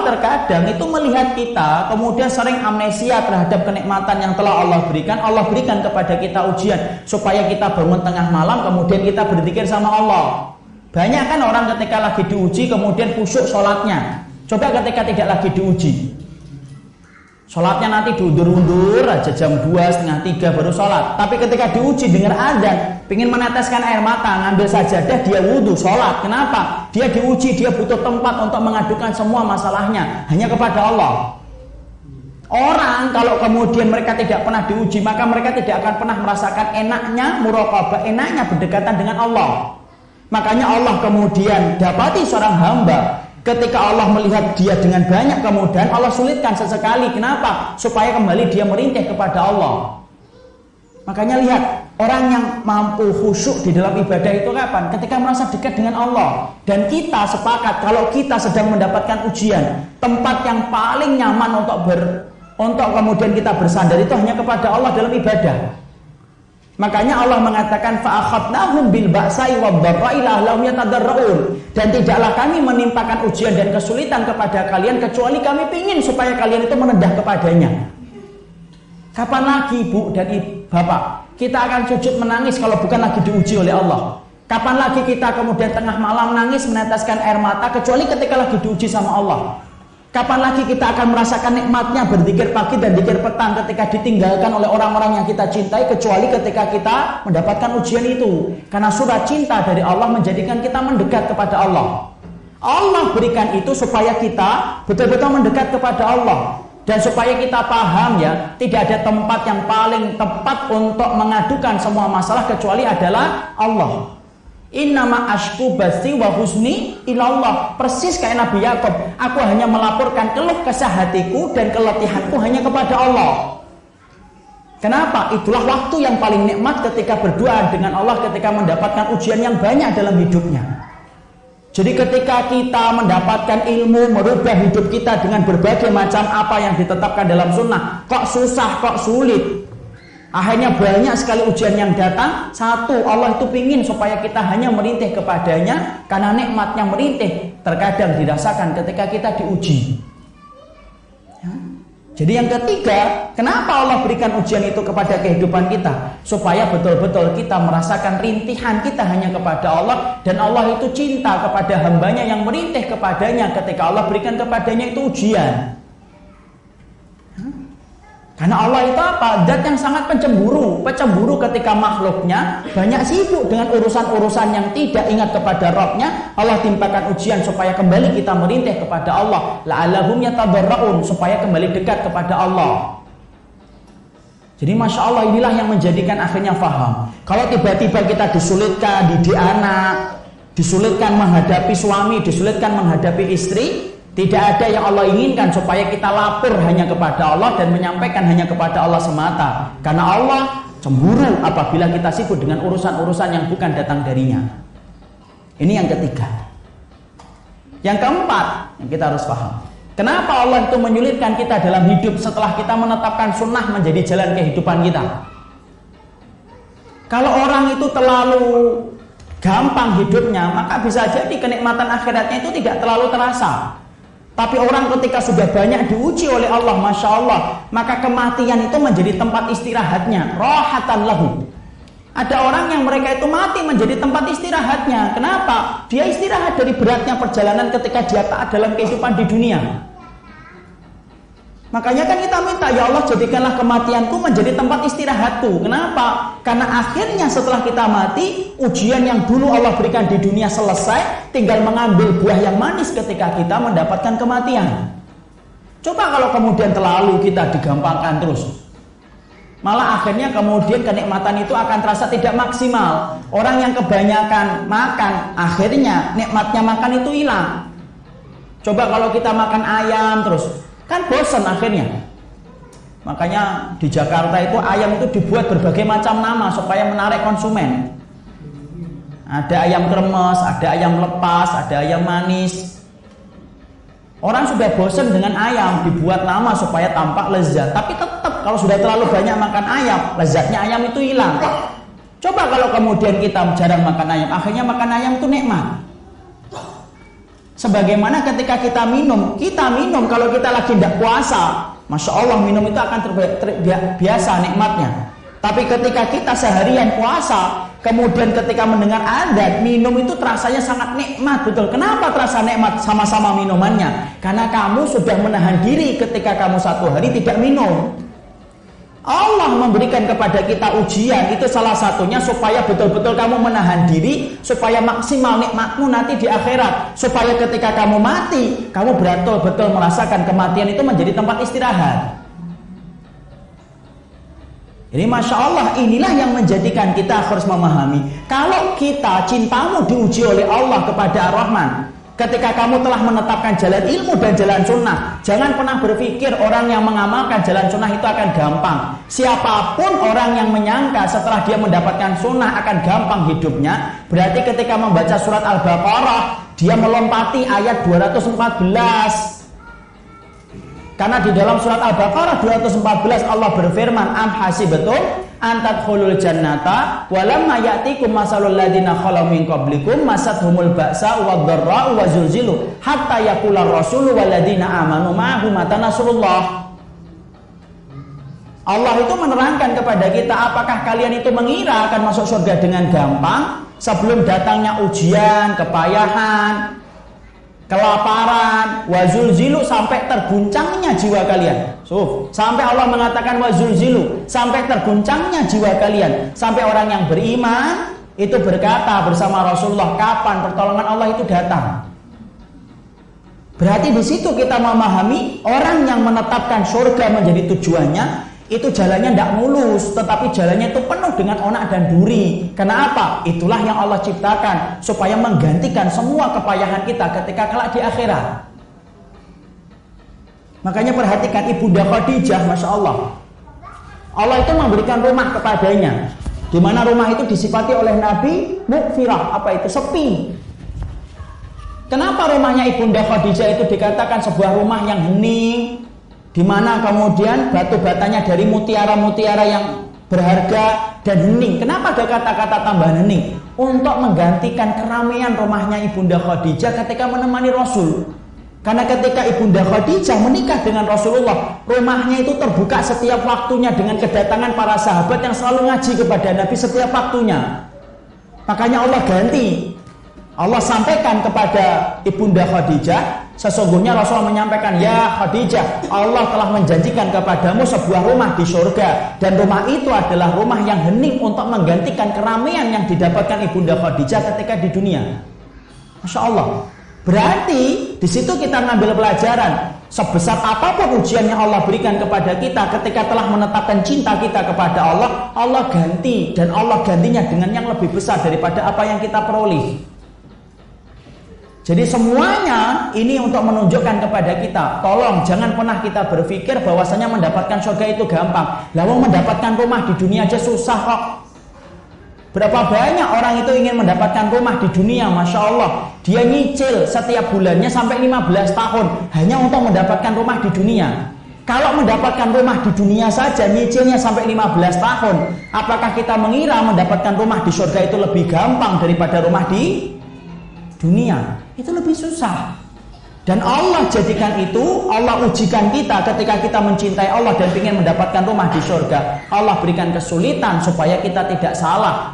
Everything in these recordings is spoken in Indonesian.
terkadang itu melihat kita kemudian sering amnesia terhadap kenikmatan yang telah Allah berikan. Allah berikan kepada kita ujian supaya kita bangun tengah malam kemudian kita berzikir sama Allah. Banyak kan orang ketika lagi diuji kemudian khusyuk sholatnya. Coba ketika tidak lagi diuji, sholatnya nanti diundur-undur aja, jam 2, setengah 3 baru sholat. Tapi ketika diuji dengar azan, pengen meneteskan air mata, ngambil sajadah, dia wudhu, sholat. Kenapa? Dia diuji, dia butuh tempat untuk mengadukan semua masalahnya hanya kepada Allah. Orang kalau kemudian mereka tidak pernah diuji, maka mereka tidak akan pernah merasakan enaknya muraqabah, enaknya berdekatan dengan Allah. Makanya Allah kemudian dapati seorang hamba, ketika Allah melihat dia dengan banyak kemudahan, Allah sulitkan sesekali. Kenapa? Supaya kembali dia merintih kepada Allah. Makanya lihat, orang yang mampu khusyuk di dalam ibadah itu kapan? Ketika merasa dekat dengan Allah. Dan kita sepakat kalau kita sedang mendapatkan ujian, tempat yang paling nyaman untuk kemudian kita bersandar itu hanya kepada Allah dalam ibadah. Makanya Allah mengatakan fa'akhadnahum bil ba'sa'i wad-dharra'i la'allahum yatadarra'un. Dan tidaklah kami menimpakan ujian dan kesulitan kepada kalian kecuali kami ingin supaya kalian itu menendah kepadanya. Kapan lagi Bu dan Bapak kita akan sujud menangis kalau bukan lagi diuji oleh Allah? Kapan lagi kita kemudian tengah malam nangis meneteskan air mata kecuali ketika lagi diuji sama Allah? Kapan lagi kita akan merasakan nikmatnya berzikir pagi dan zikir petang ketika ditinggalkan oleh orang-orang yang kita cintai kecuali ketika kita mendapatkan ujian itu? Karena surat cinta dari Allah menjadikan kita mendekat kepada Allah. Allah berikan itu supaya kita betul-betul mendekat kepada Allah. Dan supaya kita paham ya, tidak ada tempat yang paling tepat untuk mengadukan semua masalah kecuali adalah Allah. Innama ashku basti wa husni ilallah. Persis kayak Nabi Yakub, aku hanya melaporkan keluh kesah hatiku dan keletihanku hanya kepada Allah. Kenapa? Itulah waktu yang paling nikmat ketika berdoa dengan Allah, ketika mendapatkan ujian yang banyak dalam hidupnya. Jadi ketika kita mendapatkan ilmu, merubah hidup kita dengan berbagai macam apa yang ditetapkan dalam sunnah, kok susah, kok sulit, akhirnya banyak sekali ujian yang datang. Satu, Allah itu ingin supaya kita hanya merintih kepadanya, karena nikmatnya merintih terkadang dirasakan ketika kita diuji ya. Jadi yang ketiga, kenapa Allah berikan ujian itu kepada kehidupan kita? Supaya betul-betul kita merasakan rintihan kita hanya kepada Allah. Dan Allah itu cinta kepada hambanya yang merintih kepadanya ketika Allah berikan kepadanya itu ujian. Karena Allah itu apa? Zat yang sangat pencemburu. Pencemburu ketika makhluknya banyak sibuk dengan urusan-urusan yang tidak ingat kepada Rabbnya. Allah timpakan ujian supaya kembali kita merintih kepada Allah. La'allahum yatadarra'un, supaya kembali dekat kepada Allah. Jadi Masya Allah, inilah yang menjadikan akhirnya faham. Kalau tiba-tiba kita disulitkan didik anak, disulitkan menghadapi suami, disulitkan menghadapi istri, tidak ada yang Allah inginkan supaya kita lapor hanya kepada Allah dan menyampaikan hanya kepada Allah semata. Karena Allah cemburu apabila kita sibuk dengan urusan-urusan yang bukan datang darinya. Ini yang ketiga. Yang keempat, yang kita harus paham, kenapa Allah itu menyulitkan kita dalam hidup setelah kita menetapkan sunnah menjadi jalan kehidupan kita. Kalau orang itu terlalu gampang hidupnya, maka bisa jadi kenikmatan akhiratnya itu tidak terlalu terasa. Tapi orang ketika sudah banyak diuji oleh Allah, Masya Allah, maka kematian itu menjadi tempat istirahatnya. Rohatan lahu. Ada orang yang mereka itu mati menjadi tempat istirahatnya. Kenapa? Dia istirahat dari beratnya perjalanan ketika dia taat dalam kehidupan di dunia. Makanya kan kita minta, ya Allah jadikanlah kematianku menjadi tempat istirahatku. Kenapa? Karena akhirnya setelah kita mati, ujian yang dulu Allah berikan di dunia selesai, tinggal mengambil buah yang manis ketika kita mendapatkan kematian. Coba kalau kemudian terlalu kita digampangkan terus, malah akhirnya kemudian kenikmatan itu akan terasa tidak maksimal. Orang yang kebanyakan makan, akhirnya nikmatnya makan itu hilang. Coba kalau kita makan ayam terus, kan bosan akhirnya. Makanya di Jakarta itu ayam itu dibuat berbagai macam nama supaya menarik konsumen. Ada ayam kremes, ada ayam lepas, ada ayam manis. Orang sudah bosan dengan ayam, dibuat nama supaya tampak lezat. Tapi tetap kalau sudah terlalu banyak makan ayam, lezatnya ayam itu hilang. Coba kalau kemudian kita jarang makan ayam, akhirnya makan ayam itu nikmat. Sebagaimana ketika kita minum kalau kita lagi tidak puasa, Masya Allah minum itu akan terbiasa nikmatnya. Tapi ketika kita seharian puasa, kemudian ketika mendengar adzan, minum itu terasanya sangat nikmat, betul. Kenapa terasa nikmat? Sama-sama minumannya. Karena kamu sudah menahan diri ketika kamu satu hari tidak minum. Allah memberikan kepada kita ujian, itu salah satunya supaya betul-betul kamu menahan diri, supaya maksimal nikmatmu nanti di akhirat, supaya ketika kamu mati, kamu betul-betul merasakan kematian itu menjadi tempat istirahat. Ini Masya Allah, inilah yang menjadikan kita harus memahami, kalau kita cintamu diuji oleh Allah kepada Ar-Rahman, ketika kamu telah menetapkan jalan ilmu dan jalan sunnah, jangan pernah berpikir orang yang mengamalkan jalan sunnah itu akan gampang. Siapapun orang yang menyangka setelah dia mendapatkan sunnah akan gampang hidupnya, berarti ketika membaca surat Al-Baqarah, dia melompati ayat 214. Karena di dalam surat Al-Baqarah 214 Allah berfirman, am hasibatum an tadkhulul jannata walamma ya'tikum masalul ladzina khalau min qablikum masathumul ba'sa wadh-dharra'u wa zulzilu hatta yaqular rasulu wal ladzina amanu ma'ahu mata nasrullah. Allah itu menerangkan kepada kita, apakah kalian itu mengira akan masuk surga dengan gampang sebelum datangnya ujian, kepayahan, kelaparan, wazulzilu, sampai terguncangnya jiwa kalian. Sampai Allah mengatakan wazulzilu, sampai terguncangnya jiwa kalian. Sampai orang yang beriman itu berkata bersama Rasulullah, kapan pertolongan Allah itu datang? Berarti di situ kita memahami orang yang menetapkan surga menjadi tujuannya, itu jalannya tidak mulus, tetapi jalannya itu penuh dengan onak dan duri. Kenapa? Itulah yang Allah ciptakan supaya menggantikan semua kepayahan kita ketika kelak di akhirat. Makanya perhatikan Ibunda Khadijah, Masya Allah, Allah itu memberikan rumah kepadanya, di mana rumah itu disifati oleh Nabi mukfirah, apa itu? Sepi. Kenapa rumahnya Ibunda Khadijah itu dikatakan sebuah rumah yang hening, di mana kemudian batu batanya dari mutiara-mutiara yang berharga dan hening? Kenapa ada kata-kata tambahan hening? Untuk menggantikan keramaian rumahnya Ibunda Khadijah ketika menemani Rasul. Karena ketika Ibunda Khadijah menikah dengan Rasulullah, rumahnya itu terbuka setiap waktunya dengan kedatangan para sahabat yang selalu ngaji kepada Nabi setiap waktunya. Makanya Allah ganti, Allah sampaikan kepada Ibunda Khadijah, sesungguhnya Rasulullah menyampaikan, ya Khadijah, Allah telah menjanjikan kepadamu sebuah rumah di surga, dan rumah itu adalah rumah yang hening untuk menggantikan keramaian yang didapatkan Ibunda Khadijah ketika di dunia. Masya Allah. Berarti di situ kita ngambil pelajaran, sebesar apapun ujian yang Allah berikan kepada kita, ketika telah menetapkan cinta kita kepada Allah, Allah ganti, dan Allah gantinya dengan yang lebih besar daripada apa yang kita peroleh. Jadi semuanya ini untuk menunjukkan kepada kita, tolong jangan pernah kita berpikir bahwasanya mendapatkan surga itu gampang. Lalu mendapatkan rumah di dunia aja susah kok. Berapa banyak orang itu ingin mendapatkan rumah di dunia, Masya Allah, dia nyicil setiap bulannya sampai 15 tahun hanya untuk mendapatkan rumah di dunia. Kalau mendapatkan rumah di dunia saja nyicilnya sampai 15 tahun, apakah kita mengira mendapatkan rumah di surga itu lebih gampang daripada rumah di dunia? Itu lebih susah. Dan Allah jadikan itu, Allah ujikan kita ketika kita mencintai Allah dan ingin mendapatkan rumah di surga. Allah berikan kesulitan supaya kita tidak salah,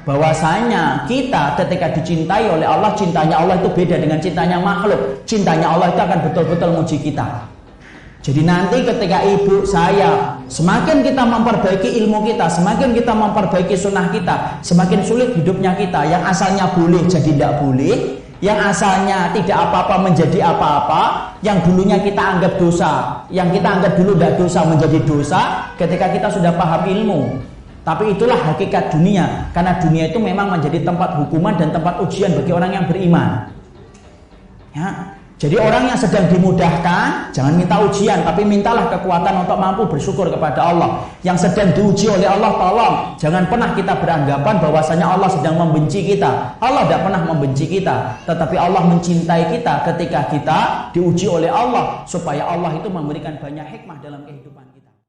bahwasanya kita ketika dicintai oleh Allah, cintanya Allah itu beda dengan cintanya makhluk. Cintanya Allah itu akan betul-betul menguji kita. Jadi nanti ketika ibu saya, semakin kita memperbaiki ilmu kita, semakin kita memperbaiki sunnah kita, semakin sulit hidupnya kita. Yang asalnya boleh jadi tidak boleh, yang asalnya tidak apa-apa menjadi apa-apa, yang dulunya kita anggap dosa, yang kita anggap dulu tidak dosa menjadi dosa ketika kita sudah paham ilmu. Tapi itulah hakikat dunia, karena dunia itu memang menjadi tempat hukuman dan tempat ujian bagi orang yang beriman. Ya, jadi orang yang sedang dimudahkan, jangan minta ujian, tapi mintalah kekuatan untuk mampu bersyukur kepada Allah. Yang sedang diuji oleh Allah, tolong jangan pernah kita beranggapan bahwasanya Allah sedang membenci kita. Allah tidak pernah membenci kita, tetapi Allah mencintai kita ketika kita diuji oleh Allah, supaya Allah itu memberikan banyak hikmah dalam kehidupan.